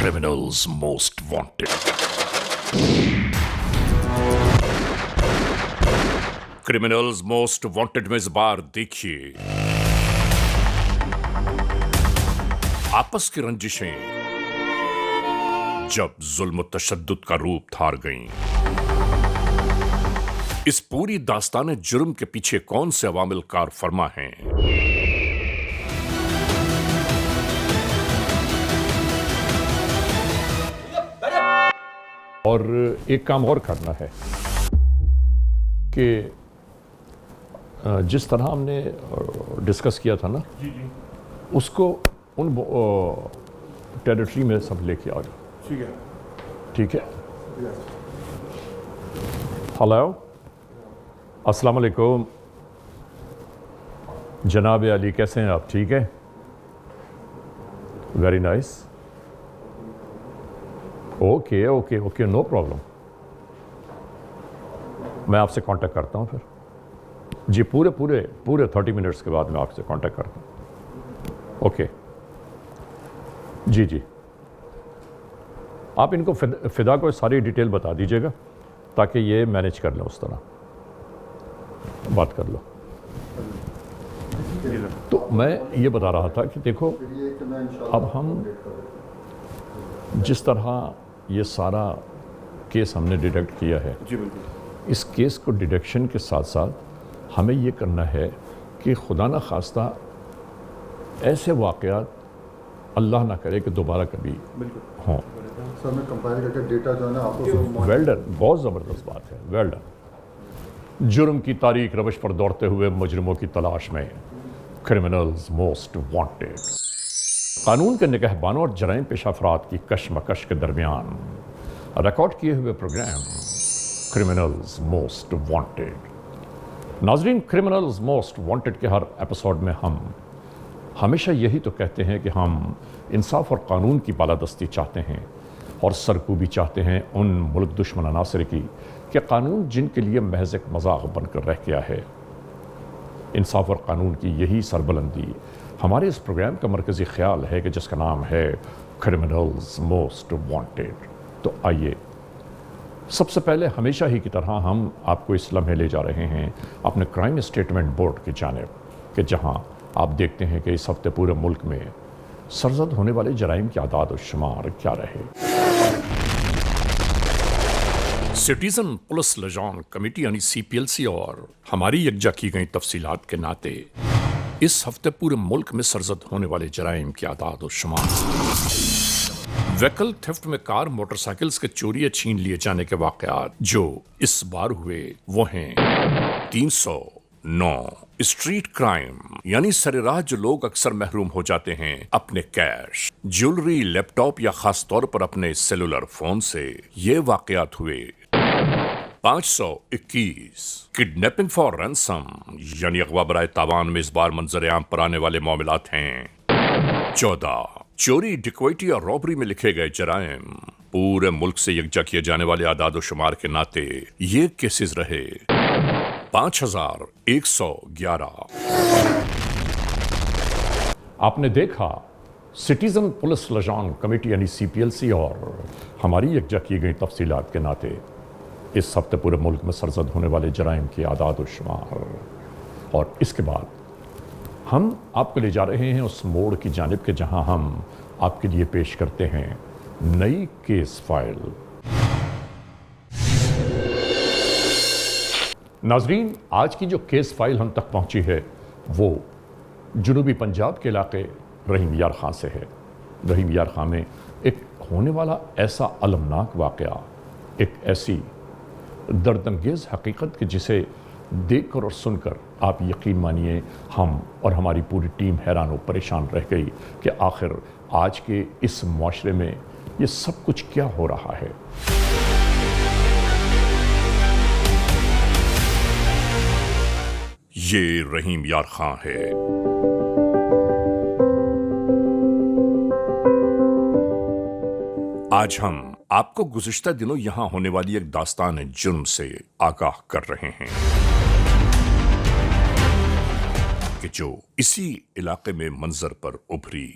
criminals most wanted. Criminals most wanted में इस बार देखिए आपस की रंजिशें जब जुल्म तशद्दुद का रूप धार गईं। इस पूरी दास्तान जुर्म के पीछे कौन से अवामिल कार फरमा हैं? और एक काम और करना है कि जिस तरह हमने डिस्कस किया था ना, उसको उन टेरिटरी में सब लेके आ जाओ। ठीक है। ठीक है। हेलो, अस्सलाम वालेकुम जनाब अली, कैसे हैं आप? ठीक है, very nice. Okay okay okay, no problem. मैं आपसे कांटेक्ट करता हूं फिर जी। पूरे 30 मिनट्स के बाद मैं आपसे कांटेक्ट करता हूं। ओके जी जी, आप इनको फिदा को सारी डिटेल बता दीजिएगा ताकि ये मैनेज कर लें, उस तरह बात कर लो। तो मैं ये बता रहा था कि देखो, अब हम जिस तरह ये सारा केस हमने डिटेक्ट किया है, जी बिल्कुल, इस केस को डिटेक्शन के साथ साथ हमें ये करना है कि खुदा न खास्ता ऐसे वाक़यात अल्लाह ना करे कि दोबारा कभी हों। सर मैं कंपाइल करके डेटा जो है ना आपको वेल डन, बहुत ज़बरदस्त बात है, वेल डन। जुर्म की तारीख रवश पर दौड़ते हुए मुजरिमों की तलाश में, क्रिमिनल्स मोस्ट वांटेड। कानून के निगहबानों और जराइम पेशा अफराद की कशमकश के दरमियान रिकॉर्ड किए हुए प्रोग्राम क्रिमिनल्स मोस्ट वांटेड। नाजरीन, क्रिमिनल्स मोस्ट वांटेड के हर एपिसोड में हम हमेशा यही तो कहते हैं कि हम इंसाफ और कानून की बालादस्ती चाहते हैं और सरकूबी चाहते हैं उन मुल्क दुश्मन अनासर की कि कानून जिनके लिए महज एक मजाक बनकर रह गया है। इंसाफ और कानून की यही सरबुलंदी हमारे इस प्रोग्राम का मरकज़ी ख्याल है कि जिसका नाम है क्रिमिनल्स मोस्ट वांटेड। तो आइए, सबसे पहले हमेशा ही की तरह हम आपको इस लम्हे ले जा रहे हैं अपने क्राइम स्टेटमेंट बोर्ड की जानिब, कि जहां आप देखते हैं कि इस हफ्ते पूरे मुल्क में सरजद होने वाले जराइम की आदाद और शुमार क्या रहे। सिटीजन पुलिस लिजान कमेटी यानी CPLC और हमारी यकजा की गई तफसीलात के नाते इस हफ्ते पूरे मुल्क में सरजद होने वाले जराइम की आदाद और शुमार, व्हीकल थेफ्ट में कार मोटरसाइकिल्स के चोरी या छीन लिए जाने के वाकयात जो इस बार हुए वो हैं 309। स्ट्रीट क्राइम यानी सरेराह जो लोग अक्सर महरूम हो जाते हैं अपने कैश, ज्वेलरी, लैपटॉप या खास तौर पर अपने सेलुलर फोन से, ये वाकयात हुए 521। किडनैपिंग फॉर रैंसम यानी अगवा बराए तावान में इस बार मंजर आम पर आने वाले मामलात हैं 14। चोरी, डिक्वैटी और रॉबरी में लिखे गए जराइम पूरे मुल्क से यकजा किए जाने वाले आदाद शुमार के नाते ये केसेस रहे 5111। आपने देखा, सिटीजन पुलिस लिजान कमेटी यानी CPLC और हमारी यकजा की गई तफसीलात के नाते इस हफ्ते पूरे मुल्क में सरजद होने वाले जराइम की आदाद और शुमार। और इसके बाद हम आपको ले जा रहे हैं उस मोड़ की जानिब के जहां हम आपके लिए पेश करते हैं नई केस फाइल। नाजरीन, आज की जो केस फाइल हम तक पहुंची है वो जुनूबी पंजाब के इलाके रहीम यार खां से है। रहीम यार खां में एक होने वाला ऐसा अलमनाक वाक़या, एक ऐसी दर्दंगेज़ हकीकत कि जिसे देखकर और सुनकर आप यकीन मानिए हम और हमारी पूरी टीम हैरान और परेशान रह गई कि आखिर आज के इस मुआशरे में ये सब कुछ क्या हो रहा है। ये रहीम यार खां है। आज हम आपको गुज़िश्ता दिनों यहां होने वाली एक दास्तान जुर्म से आगाह कर रहे हैं कि जो इसी इलाके में मंजर पर उभरी।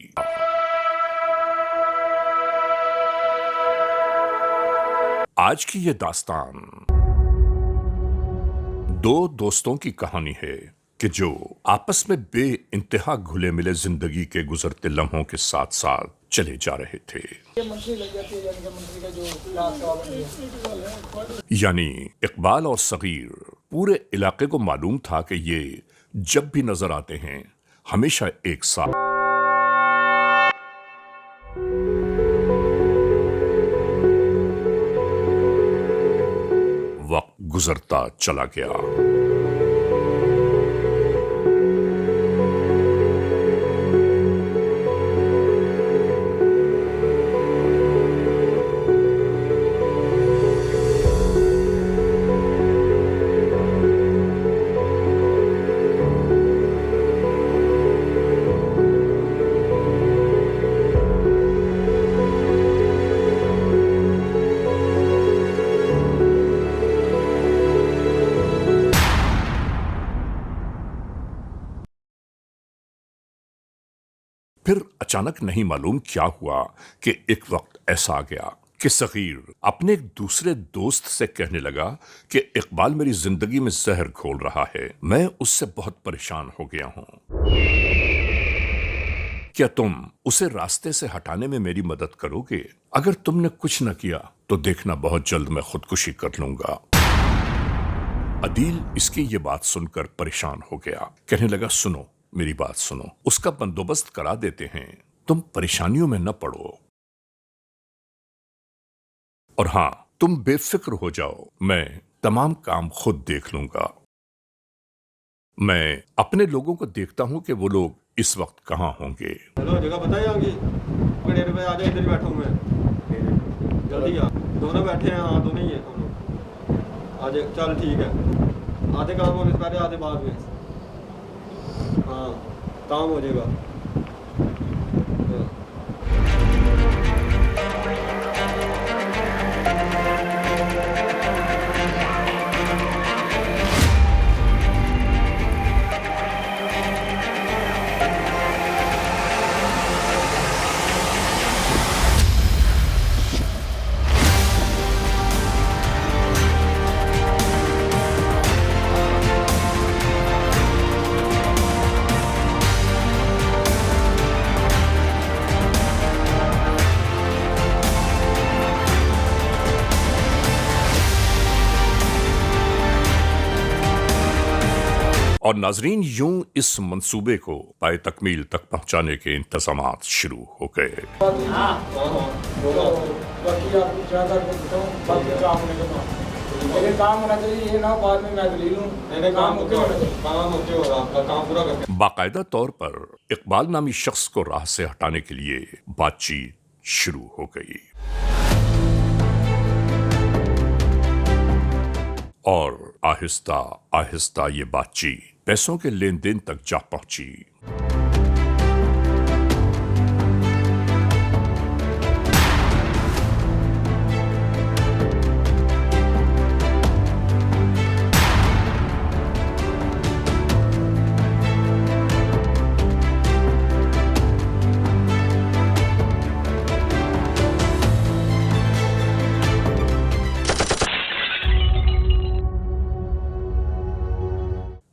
आज की ये दास्तान दो दोस्तों की कहानी है कि जो आपस में बे इंतहा घुले मिले जिंदगी के गुजरते लम्हों के साथ साथ चले जा रहे थे। यानी इकबाल और सगीर, पूरे इलाके को मालूम था कि ये जब भी नजर आते हैं हमेशा एक साथ। वक्त गुजरता चला गया। फिर अचानक नहीं मालूम क्या हुआ कि एक वक्त ऐसा आ गया कि सगीर अपने एक दूसरे दोस्त से कहने लगा कि इकबाल मेरी जिंदगी में जहर घोल रहा है, मैं उससे बहुत परेशान हो गया हूं। क्या तुम उसे रास्ते से हटाने में मेरी मदद करोगे? अगर तुमने कुछ न किया तो देखना बहुत जल्द मैं खुदकुशी कर लूंगा। अदील इसकी ये बात सुनकर परेशान हो गया। कहने लगा, सुनो मेरी बात सुनो, उसका बंदोबस्त करा देते हैं, तुम परेशानियों में न पड़ो। और हां, तुम बेफिक्र हो जाओ, मैं तमाम काम खुद देख लूंगा। मैं अपने लोगों को देखता हूं कि वो लोग इस वक्त कहां होंगे। हेलो, जगह पता है आपकी? डेरे पे आ जाए, इधर ही बैठा हूं मैं। जल्दी आ, दोनों बैठे हैं। हाँ, दोनों ही है दोनों। आ जाए, चल ठीक है। आधे काम होने से पहले, आधे बाद में। हाँ, काम हो जाएगा। और नाजरीन, यूं इस मंसूबे को पाए तकमील तक पहुंचाने के इंतजामात शुरू हो गए। बाकायदा तौर पर इकबाल नामी शख्स को राह से हटाने के लिए बातचीत शुरू हो गई और आहिस्ता आहिस्ता ये बातचीत पैसों के लेन देन तक जा पहुंची।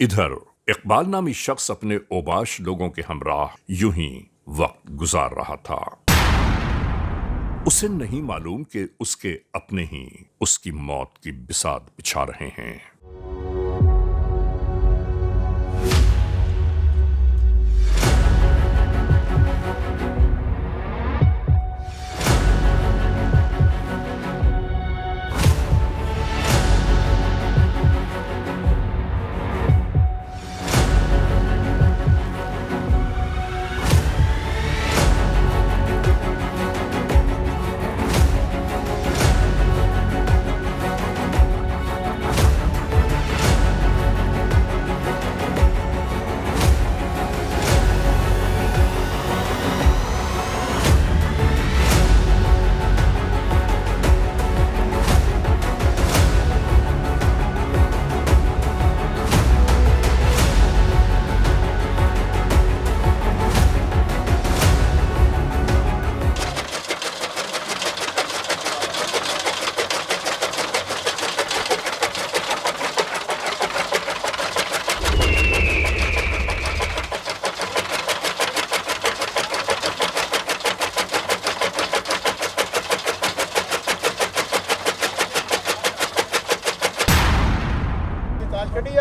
इधर इकबाल नामी शख्स अपने ओबाश लोगों के हमराह यूं ही वक्त गुजार रहा था। उसे नहीं मालूम कि उसके अपने ही उसकी मौत की बिसात बिछा रहे हैं।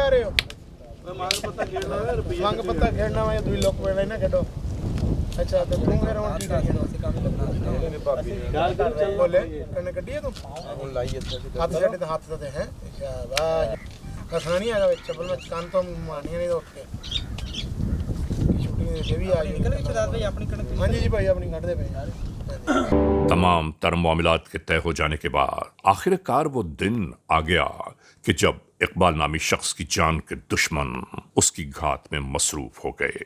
ਆ ਰਹੇ ਹੋ ਮੰਗ ਪੱਤਾ ਖੇਡਣਾ ਵਾ ਤੁਸੀਂ ਲੋਕ ਵੇਲੇ ਨਾ ਖੇਡੋ ਅੱਛਾ ਤੇ ਤੂੰ ਫਿਰ ਹੁਣ ਕੀ ਕਰੀਏ ਬੋਲੇ ਕੰਨ ਕੱਢੀਏ ਤੂੰ ਹੁਣ ਲਾਈ ਹੱਥ ਸਾਡੇ ਤੇ ਹੱਥ ਤੇ ਹੈ ਅੱਛਾ ਵਾਹ ਹਸਣਾ ਨਹੀਂ ਹੈਗਾ ਵਿੱਚ ਚੱਪਲ ਵਿੱਚ ਕੰਨ ਤੋਂ ਮਾਰਨੀਆਂ ਨਹੀਂ ਤਾਂ ਉੱਠ ਕੇ ਸ਼ੂਟਿੰਗ ਦੇ ਵੀ ਆ ਗਈ ਨਿਕਲ ਵਿੱਚ ਰਾਤ ਭਾਈ ਆਪਣੀ ਕਣਕ ਹਾਂਜੀ ਜੀ ਭਾਈ ਆਪਣੀ ਕੱਢਦੇ ਪਏ ਯਾਰ तमाम तर मामलात के तय हो जाने के बाद आखिरकार वो दिन आ गया कि जब इकबाल नामी शख्स की जान के दुश्मन उसकी घात में मसरूफ हो गए।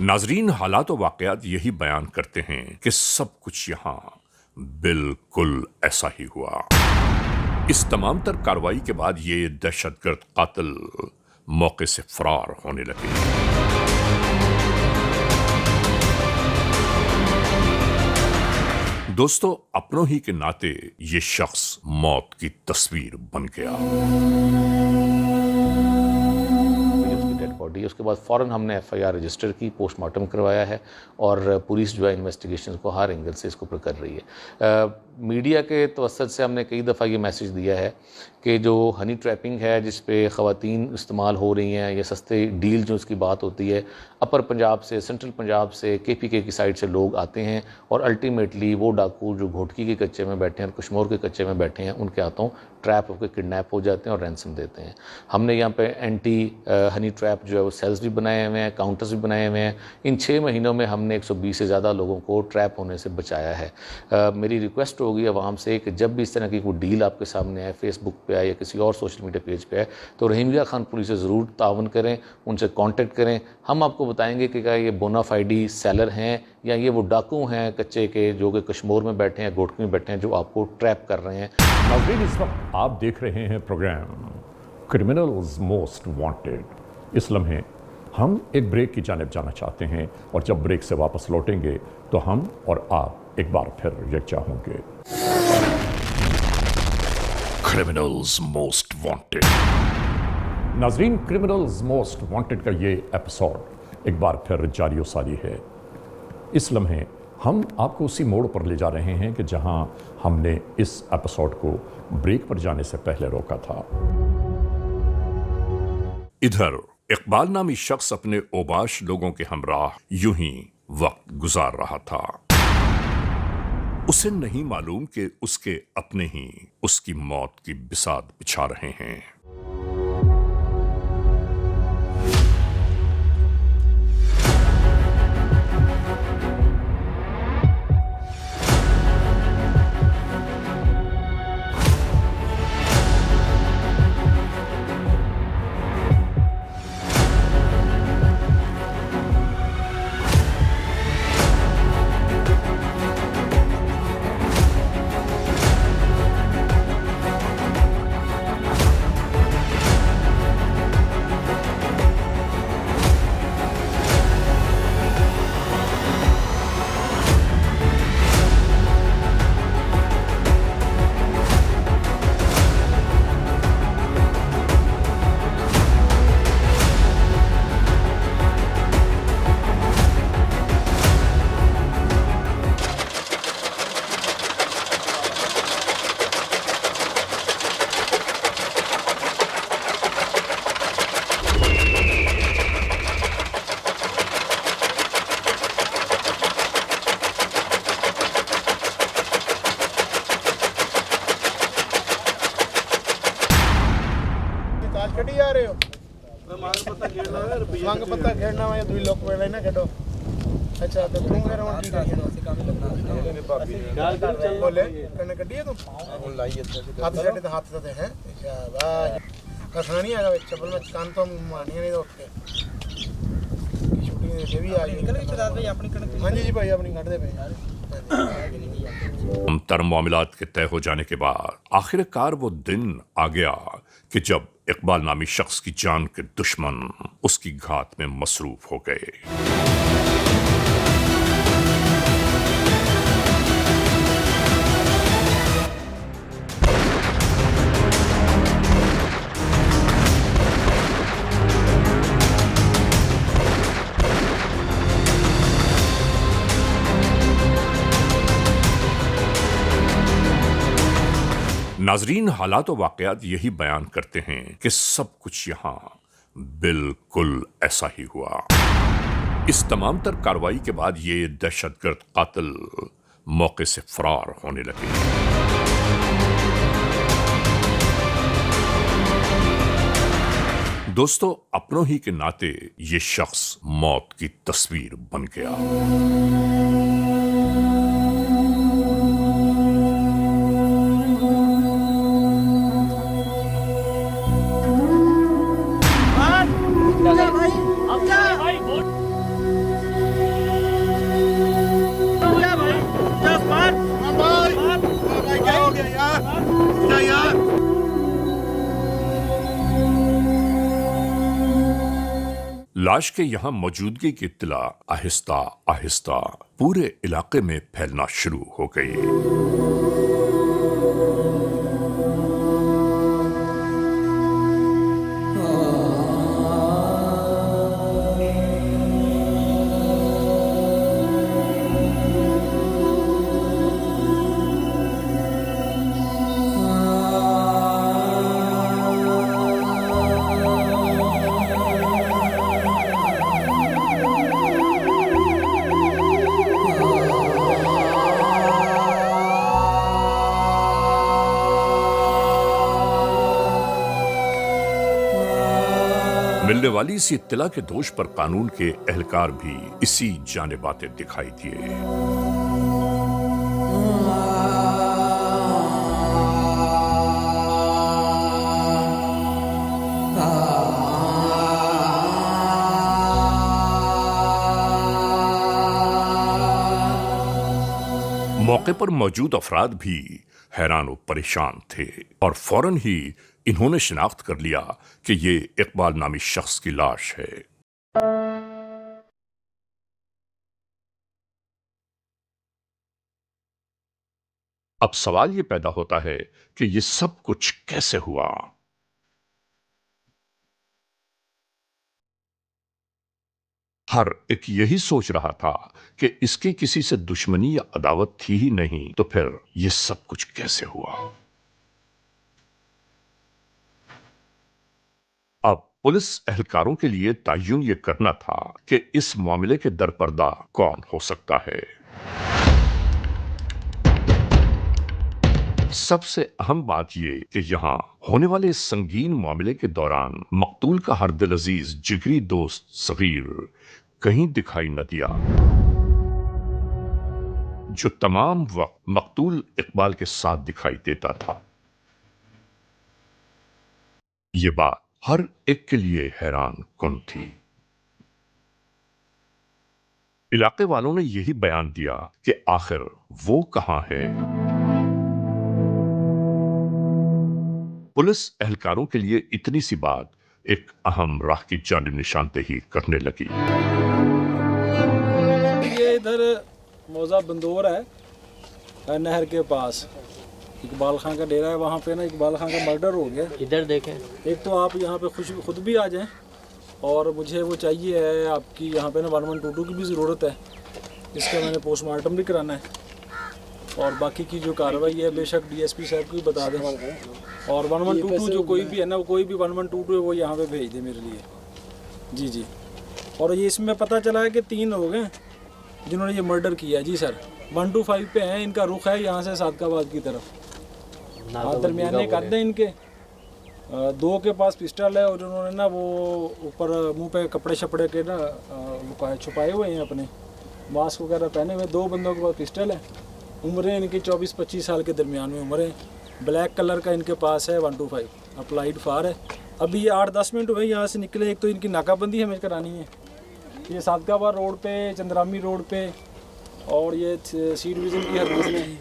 नाजरीन, हालात व वाकयात यही बयान करते हैं कि सब कुछ यहां बिल्कुल ऐसा ही हुआ। इस तमाम तर कार्रवाई के बाद ये दहशतगर्द कातिल मौके से फरार होने लगे। दोस्तों, अपनों ही के नाते ये शख्स मौत की तस्वीर बन गया। बॉडी उसके बाद फ़ौरन हमने एफआईआर रजिस्टर की, पोस्टमार्टम करवाया है और पुलिस जो है इन्वेस्टिगेशन को हर एंगल से इसको कर रही है। मीडिया के तवसत से हमने कई दफ़ा ये मैसेज दिया है कि जो हनी ट्रैपिंग है जिस पे ख़वातीन इस्तेमाल हो रही हैं, ये सस्ते डील जो इसकी बात होती है, अपर पंजाब से, सेंट्रल पंजाब से, केपीके की साइड से लोग आते हैं और अल्टीमेटली वो डाकू जो घोटकी के कच्चे में बैठे हैं और कश्मीर के कच्चे में बैठे हैं उनके हाथों ट्रैप होकर किडनैप हो जाते हैं और रैंसम देते हैं। हमने यहाँ पे एंटी हनी ट्रैप जो है वो सेल्स भी बनाए हुए हैं, काउंटर्स भी बनाए हुए हैं। इन 6 महीनों में हमने 120 से ज़्यादा लोगों को ट्रैप होने से बचाया है। मेरी रिक्वेस्ट होगी आवाम से कि जब भी इस तरह की कोई डील आपके सामने आए, फेसबुक पे आए या किसी और सोशल मीडिया पेज पे आए, तो रहीमिया खान पुलिस से ज़रूर तावन करें, उनसे कांटेक्ट करें। हम आपको बताएंगे कि क्या ये बोनाफाइडी सेलर हैं या ये वो डाकू हैं कच्चे के जो कि कश्मीर में बैठे हैं, घोटकी में बैठे हैं, जो आपको ट्रैप कर रहे हैं। नाज़रीन, इस वक्त आप देख रहे हैं प्रोग्राम क्रिमिनल्स मोस्ट वांटेड। इस लम्हे हम एक ब्रेक की जानिब जाना चाहते हैं और जब ब्रेक से वापस लौटेंगे तो हम और आप एक बार फिर यकजा होंगे। Criminals most wanted. नाजरीन, क्रिमिनल्स मोस्ट वांटेड का ये एपिसोड एक बार फिर जारी व सारी है। इस लम्हे हम आपको उसी मोड़ पर ले जा रहे हैं कि जहां हमने इस एपिसोड को ब्रेक पर जाने से पहले रोका था। इधर इकबाल नामी शख्स अपने ओबाश लोगों के हमराह यूं ही वक्त गुजार रहा था। उसे नहीं मालूम कि उसके अपने ही उसकी मौत की बिसात बिछा रहे हैं। ਕੱਢੀ ਜਾ ਰਹੇ ਹੋ ਮੰਗ ਪੱਤਾ ਖੇਡਣਾ ਵਾ ਤੁਸੀਂ ਲੋਕ ਵੇਲੇ ਨਾ ਖੇਡੋ ਅੱਛਾ ਤੇ ਤੂੰ ਫਿਰ ਹੁਣ ਕੀ ਕਰੀਏ ਬੋਲੇ ਕੰਨ ਕੱਢੀਏ ਤੂੰ ਹੁਣ ਲਾਈ ਹੱਥ ਸਾਡੇ ਤੇ ਹੱਥ ਤੇ ਹੈ ਅੱਛਾ ਵਾਹ ਹਸਣਾ ਨਹੀਂ ਹੈਗਾ ਵਿੱਚ ਚੱਪਲ ਵਿੱਚ ਕੰਨ ਤੋਂ ਮਾਰਨੀਆਂ ਨਹੀਂ ਤਾਂ ਉੱਠ ਕੇ ਸ਼ੂਟਿੰਗ ਦੇ ਵੀ ਆ ਗਈ ਨਿਕਲ ਵਿੱਚ ਰਾਤ ਭਾਈ ਆਪਣੀ ਕਣਕ ਹਾਂਜੀ ਜੀ ਭਾਈ ਆਪਣੀ ਕੱਢਦੇ ਪਏ ਯਾਰ। तर मामलात के तय हो जाने के बाद आखिरकार वो दिन आ गया कि जब इकबाल नामी शख्स की जान के दुश्मन उसकी घात में मसरूफ हो गए। नाजरीन, हालात और वाकयात यही बयान करते हैं कि सब कुछ यहां बिल्कुल ऐसा ही हुआ। इस तमाम तर कार्रवाई के बाद ये दहशतगर्द कातिल मौके से फरार होने लगे। दोस्तों, अपनों ही के नाते ये शख्स मौत की तस्वीर बन गया। लाश के यहां मौजूदगी की इत्तला आहिस्ता आहिस्ता पूरे इलाके में फैलना शुरू हो गई। मिलने वाली इसी इत्तला के दोष पर कानून के एहलकार भी इसी जाने बातें दिखाई दिए। मौके पर मौजूद अफराद भी हैरान और परेशान थे और फौरन ही इन्होंने शिनाख्त कर लिया कि ये इकबाल नामी शख्स की लाश है। अब सवाल ये पैदा होता है कि ये सब कुछ कैसे हुआ। हर एक यही सोच रहा था कि इसकी किसी से दुश्मनी या अदावत थी ही नहीं, तो फिर ये सब कुछ कैसे हुआ। अब पुलिस एहलकारों के लिए तयन ये करना था कि इस मामले के दरपर्दा कौन हो सकता है। सबसे अहम बात ये कि यहां होने वाले इस संगीन मामले के दौरान मकतूल का हर दिल अजीज जिगरी दोस्त सगीर कहीं दिखाई न दिया, जो तमाम वक्त मकतूल इकबाल के साथ दिखाई देता था। ये बात हर एक के लिए हैरान कुन थी। इलाके वालों ने यही बयान दिया कि आखिर वो कहां है। पुलिस एहलकारों के लिए इतनी सी बात एक अहम राह की जानिब निशानदेही करने लगी। ये इधर मौजा बंदोर है, नहर के पास इकबाल खान का डेरा है। वहाँ पे ना इकबाल खान का मर्डर हो गया। इधर देखें, एक तो आप यहाँ पे खुद भी आ जाएं, और मुझे वो चाहिए है आपकी यहाँ पे ना 1122 की भी ज़रूरत है। इसका मैंने पोस्टमार्टम भी कराना है, और बाकी की जो कार्रवाई है बेशक डीएसपी साहब को भी बता दें, और 1122 जो कोई भी है ना, वो कोई भी 1122 है वो यहाँ पे भेज दे मेरे लिए। जी जी। और ये इसमें पता चला है कि 3 लोग हैं जिन्होंने ये मर्डर किया है। जी सर, 125 पे हैं, इनका रुख है यहाँ से सादकाबाद की तरफ। दरमियाने कर दें इनके। 2 के पास पिस्टल है, और उन्होंने ना वो ऊपर मुंह पे कपड़े शपड़े के ना छुपाए हुए हैं, अपने मास्क वगैरह पहने हुए। 2 बंदों के पास पिस्टल है। उम्रें इनकी 24-25 साल के दरमियान में उम्र है। ब्लैक कलर का इनके पास है 125 अप्लाइड फार है। अभी ये 8-10 मिनट हुए यहाँ से निकले। एक तो इनकी नाकाबंदी हमें करानी है, ये सादकाबाद रोड पे, चंद्रामी रोड पे, और ये सी डिवीज़न की हदूद में,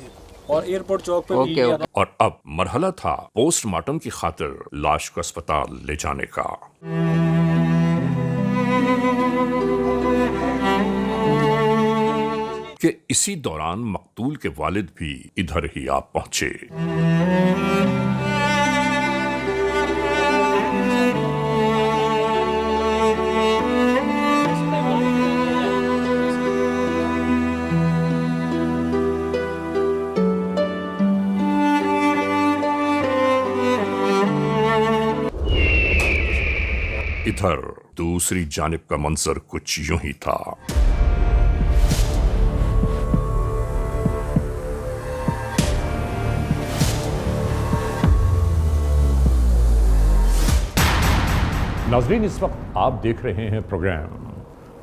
और एयरपोर्ट चौक पे भी। और अब मरहला था पोस्टमार्टम की खातिर लाश को अस्पताल ले जाने का। कि इसी दौरान मकतूल के वालिद भी इधर ही आ पहुंचे। इधर दूसरी जानिब का मंजर कुछ यूं ही था। नाजरीन, इस वक्त आप देख रहे हैं प्रोग्राम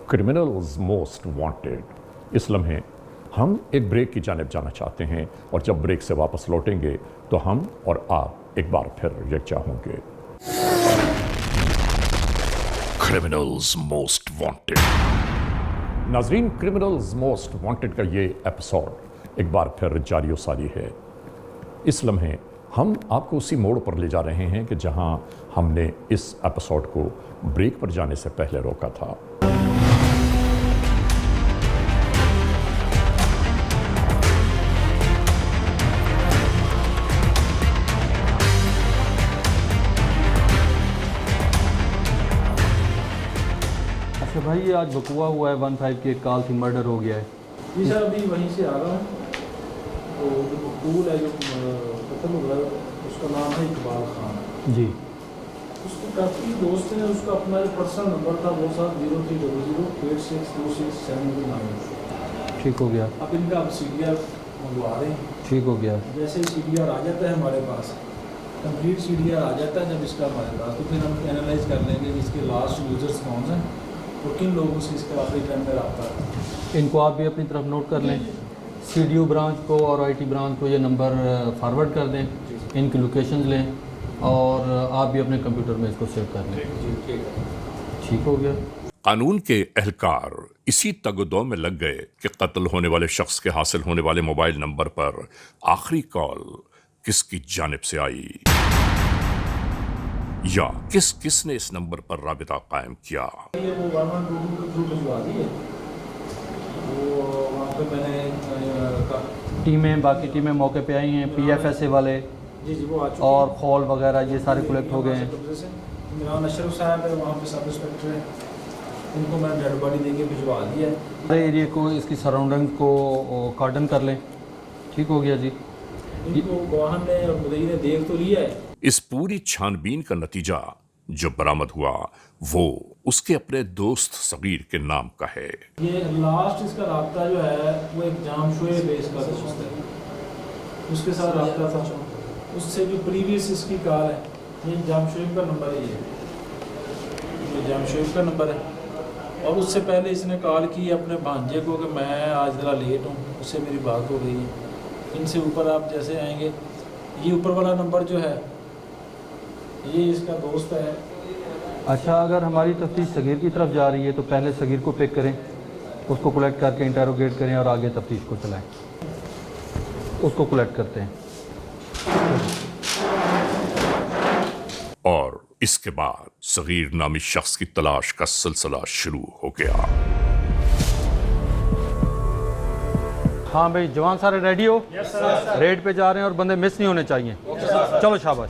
क्रिमिनल्स मोस्ट वांटेड। इस लम्हे हम एक ब्रेक की जानिब जाना चाहते हैं और जब ब्रेक से वापस लौटेंगे तो हम और आप एक बार फिर यकजा होंगे। Criminals most wanted. नाजरीन, क्रिमिनल्स मोस्ट वांटेड का ये एपिसोड एक बार फिर जारी सारी है। इस लम्हे हम आपको उसी मोड़ पर ले जा रहे हैं कि जहां हमने इस एपिसोड को ब्रेक पर जाने से पहले रोका था। अच्छा भाई, ये आज बकुआ हुआ है 15 की एक कॉल थी, मर्डर हो गया है। जी सर, अभी वहीं से आ रहा हूँ। तो जो मकबूल है, जो कत्ल हुआ है, उसका नाम है इकबाल खान जी। उसके काफ़ी दोस्त हैं। उसका अपना जो पर्सनल नंबर था वो था 0300862679। ठीक हो गया। अब इनका अब CDR मंगवा रहे हैं। ठीक हो गया। जैसे CDR आ जाता है हमारे पास, कंप्लीट CDR आ जाता है जब इसका हमारे पास, तो फिर हम एनालाइज कर लेंगे कि इसके लास्ट यूजर्स कौन हैं और किन लोगों से इसका आखिरी टाइम में रब्ता है। इनको आप भी अपनी तरफ नोट कर लें। CDO ब्रांच को और IT ब्रांच को ये नंबर फॉरवर्ड कर दें, इनकी लोकेशन लें और आप भी अपने कंप्यूटर में इसको सेव कर लें। ठीक हो गया। कानून के एहलकार इसी तगदो में लग गए कि कत्ल होने वाले शख्स के हासिल होने वाले मोबाइल नंबर पर आखिरी कॉल किसकी जानिब से आई या किस किस ने इस नंबर पर राबिता कायम किया। ये वो 1122 के थ्रू भिजवा दी है। वो वहाँ पे मैंने टीमें, बाकी टीमें मौके पे आई हैं, PFSA वाले जी वो आ चुके और खौल वगैरह ये सारे कलेक्ट हो गए हैं। इमरान अशरफ साहब है, वहाँ पे सब इंस्पेक्टर हैं, इनको मैंने डेड बॉडी दे के भिजवा दिया है। सारे एरिया को, इसकी सराउंडिंग को कार्डन कर लें। ठीक हो गया जी। इनको गवाहन ने और मुदई ने देख तो लिया है। इस पूरी छानबीन का नतीजा जो बरामद हुआ वो उसके अपने दोस्त सगीर के नाम का है। ये लास्ट इसका राब्ता जो है वो एक जामशोए बेस का दोस्त है, उसके साथ राब्ता था। उससे जो प्रीवियस इसकी कॉल है, ये जामशोएब का नंबर है, ये जामशोएब का नंबर है। और उससे पहले इसने कॉल की अपने भांजे को कि मैं आज ज़रा लेट हूँ, उससे मेरी बात हो गई है। इनसे ऊपर आप जैसे आएंगे, ये ऊपर वाला नंबर जो है ये इसका दोस्त है। अच्छा, अगर हमारी तफ्तीश सगीर की तरफ जा रही है तो पहले सगीर को पिक करें, उसको कलेक्ट करके इंटरोगेट करें और आगे तफ्तीश को चलाएं। उसको कलेक्ट करते हैं। और इसके बाद सगीर नामी शख्स की तलाश का सिलसिला शुरू हो गया। हाँ भाई, जवान सारे रेडी हो? रेड पे जा रहे हैं और बंदे मिस नहीं होने चाहिए। चलो शाबाश।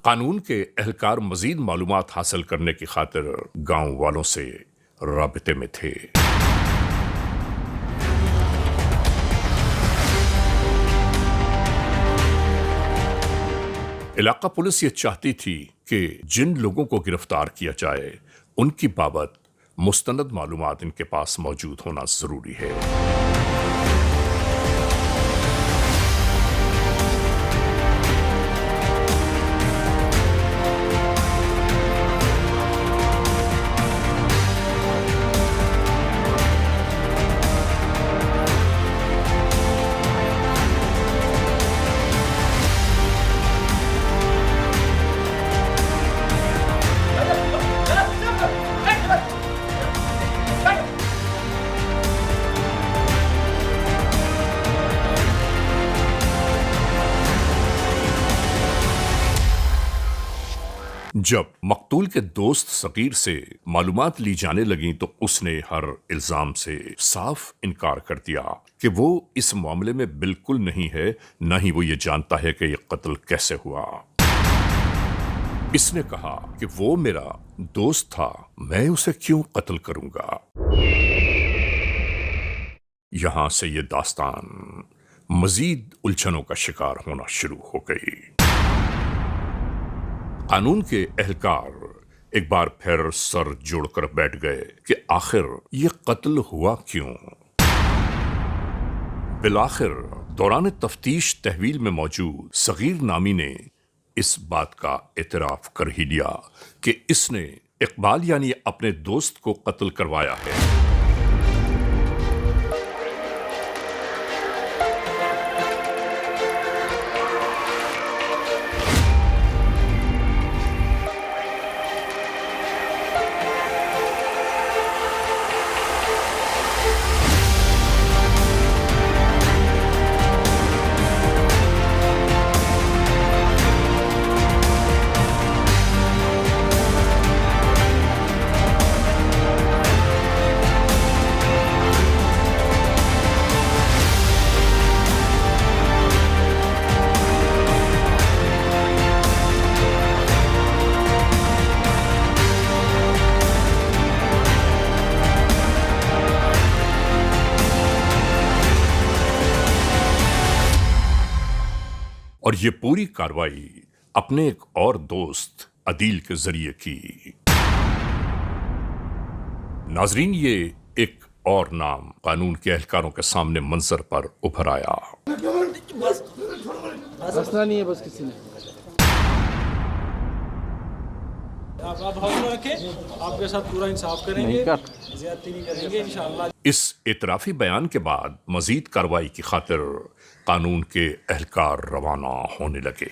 कानून के एहलकार मजीद मालूमात हासिल करने की खातिर गांव वालों से राबिते में थे। इलाका पुलिस ये चाहती थी कि जिन लोगों को गिरफ्तार किया जाए उनकी बाबत मुस्तनद मालूमात इनके पास मौजूद होना जरूरी है। जब मकतूल के दोस्त सगीर से मालूमात ली जाने लगी तो उसने हर इल्जाम से साफ इनकार कर दिया कि वो इस मामले में बिल्कुल नहीं है, न ही वो ये जानता है कि ये कत्ल कैसे हुआ। इसने कहा कि वो मेरा दोस्त था, मैं उसे क्यों कत्ल करूंगा। यहां से ये दास्तान मजीद उलझनों का शिकार होना शुरू हो गई। कानून के एहलकार एक बार फिर सर जोड़कर बैठ गए कि आखिर ये कत्ल हुआ क्यों। बिलाखिर दौरान तफ्तीश तहवील में मौजूद सगीर नामी ने इस बात का एतराफ कर ही लिया कि इसने इकबाल यानी अपने दोस्त को कत्ल करवाया है। और ये पूरी कार्रवाई अपने एक और दोस्त अदील के जरिए की। नाजरीन, ये एक और नाम कानून के एहलकारों के सामने मंजर पर उभर आया। हंसना नहीं है बस किसी ने। आप हौसला रखें, आपके साथ पूरा इंसाफ करेंगे, ज्यादती नहीं करेंगे इंशाअल्लाह। इस इतराफी बयान के बाद मजीद कार्रवाई की खातिर कानून के एहलकार रवाना होने लगे।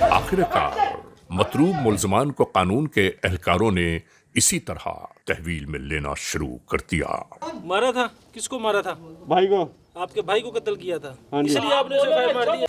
आखिरकार मतरूब मुल्ज़मान को कानून के एहलकारों ने इसी तरह तहवील में लेना शुरू कर दिया। मारा था, किसको मारा था? भाई को। आपके भाई को कत्ल किया था, इसलिए आपने उसे फायर मार दिया।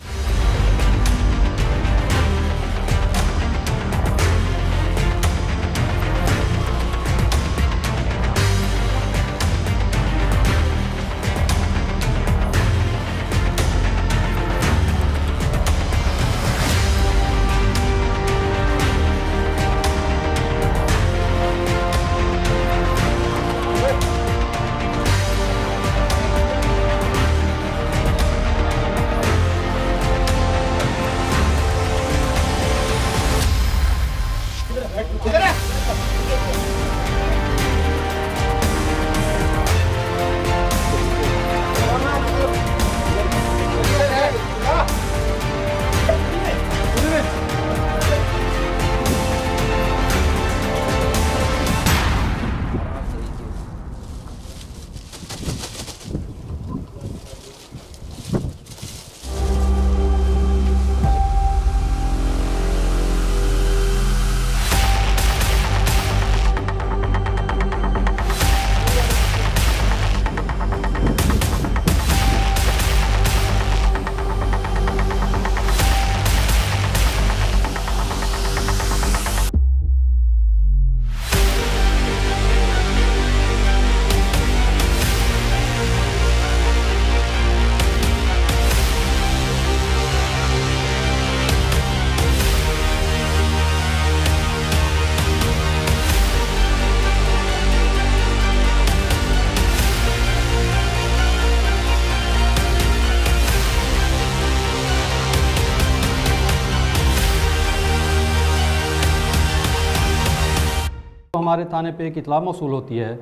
हमारे थाने पे एक इतला मौसूल होती है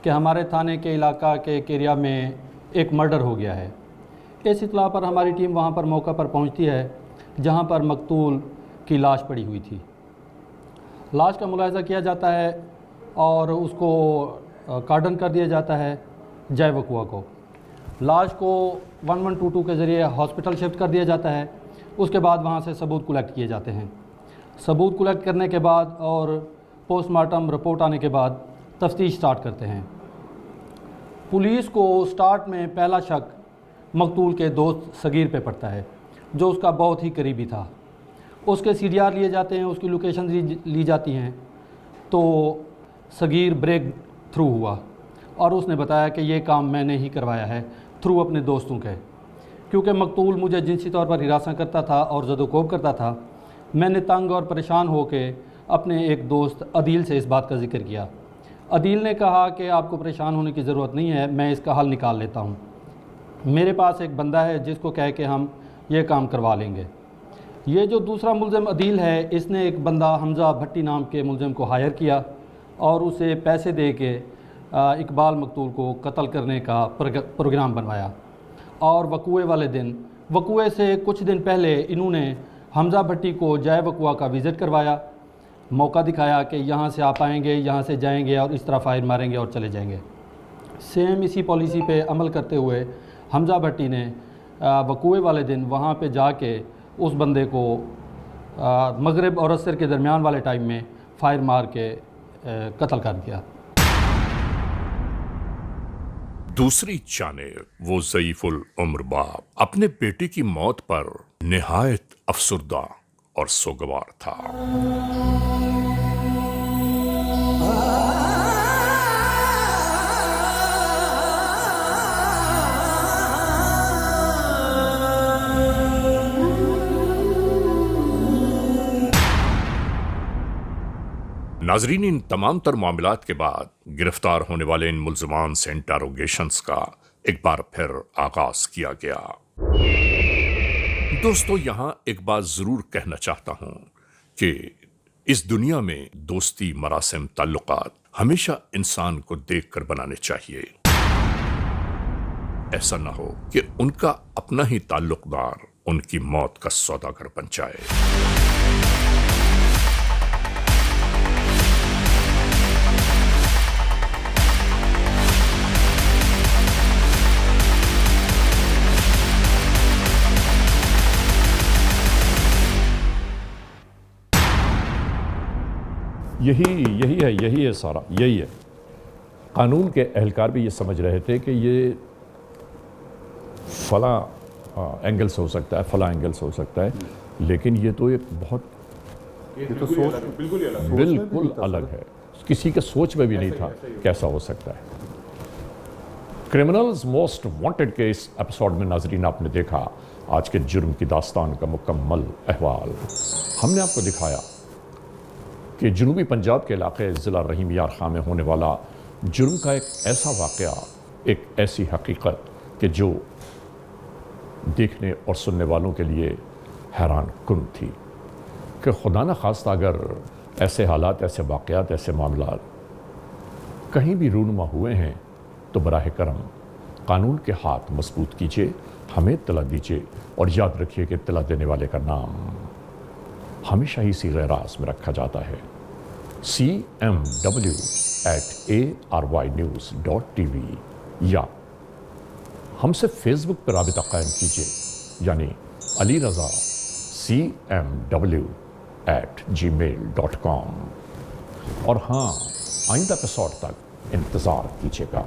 कि हमारे थाने के इलाका के एक एरिया में एक मर्डर हो गया है। इस इतला पर हमारी टीम वहाँ पर मौका पर पहुँचती है जहाँ पर मकतूल की लाश पड़ी हुई थी। लाश का मुलाहिजा किया जाता है और उसको कार्डन कर दिया जाता है जय वकुआ को। लाश को 1122 के ज़रिए हॉस्पिटल शिफ्ट कर दिया जाता है। उसके बाद वहाँ से सबूत कलेक्ट किए जाते हैं। सबूत कलेक्ट करने के बाद और पोस्टमार्टम रिपोर्ट आने के बाद तफ्तीश स्टार्ट करते हैं। पुलिस को स्टार्ट में पहला शक मकतूल के दोस्त सगीर पे पड़ता है, जो उसका बहुत ही करीबी था। उसके CDR लिए जाते हैं, उसकी लोकेशन ली जाती हैं, तो सगीर ब्रेक थ्रू हुआ और उसने बताया कि ये काम मैंने ही करवाया है थ्रू अपने दोस्तों के। क्योंकि मकतूल मुझे जिनसी तौर पर हिरासत करता था और ज़दोकोब करता था, मैंने तंग और परेशान होकर अपने एक दोस्त अदील से इस बात का जिक्र किया। अदील ने कहा कि आपको परेशान होने की ज़रूरत नहीं है, मैं इसका हल निकाल लेता हूँ। मेरे पास एक बंदा है जिसको कह के हम ये काम करवा लेंगे। ये जो दूसरा मुलज़िम अदील है, इसने एक बंदा हमज़ा भट्टी नाम के मुलज़िम को हायर किया और उसे पैसे दे के इकबाल मकतूल को कत्ल करने का प्रोग्राम बनवाया। और वकुए वाले दिन, वकुए से कुछ दिन पहले इन्होंने हमज़ा भट्टी को जय वकुआ का विज़िट करवाया, मौका दिखाया कि यहाँ से आप आएंगे, यहाँ से जाएंगे और इस तरह फायर मारेंगे और चले जाएंगे। सेम इसी पॉलिसी पे अमल करते हुए हमज़ा भट्टी ने वकुए वाले दिन वहाँ पे जाके उस बंदे को मगरिब और असर के दरमियान वाले टाइम में फायर मार के कत्ल कर दिया। दूसरी जानिब वो ज़ईफ़ुल उम्र बाप अपने बेटे की मौत पर निहायत अफसुर्दा और सोगवार था। नाजरीन, इन तमाम तर मामलात के बाद गिरफ्तार होने वाले इन मुल्ज़िमान से इंटरोगेशंस का एक बार फिर आगाज किया गया। दोस्तों, यहां एक बात जरूर कहना चाहता हूं कि इस दुनिया में दोस्ती, मरासिम, ताल्लुकात हमेशा इंसान को देखकर बनाने चाहिए। ऐसा ना हो कि उनका अपना ही ताल्लुकदार उनकी मौत का सौदागर बन जाए। यही है सारा, यही है। कानून के एहलकार भी ये समझ रहे थे कि ये फला एंगल से हो सकता है, फला एंगल से हो सकता है, लेकिन ये तो एक बहुत सोच बिल्कुल अलग है। किसी के सोच में भी नहीं था कैसा हो सकता है। क्रिमिनल्स मोस्ट वांटेड के इस एपिसोड में नाजरीन आपने देखा आज के जुर्म की दास्तान का मुकम्मल अहवाल। हमने आपको दिखाया कि जनूबी पंजाब के इलाके ज़िला रहीम यार खां में होने वाला जुर्म का एक ऐसा वाक़या, एक ऐसी हकीकत कि जो देखने और सुनने वालों के लिए हैरान कुन थी कि खुदा न खास्ता अगर ऐसे हालात, ऐसे वाक़यात, ऐसे मामलात कहीं भी रूनुमा हुए हैं तो बराह करम कानून के हाथ मजबूत कीजिए, हमें इत्तला दीजिए और याद रखिए कि इत्तला देने वाले का नाम हमेशा ही सीग़े रास में रखा जाता है। cmw@arYnews.tv या हमसे फेसबुक पर राबिता कायम कीजिए, यानी अली रज़ा cmw@gmail.com। और हाँ, आइंदा एपिसोड तक इंतज़ार कीजिएगा।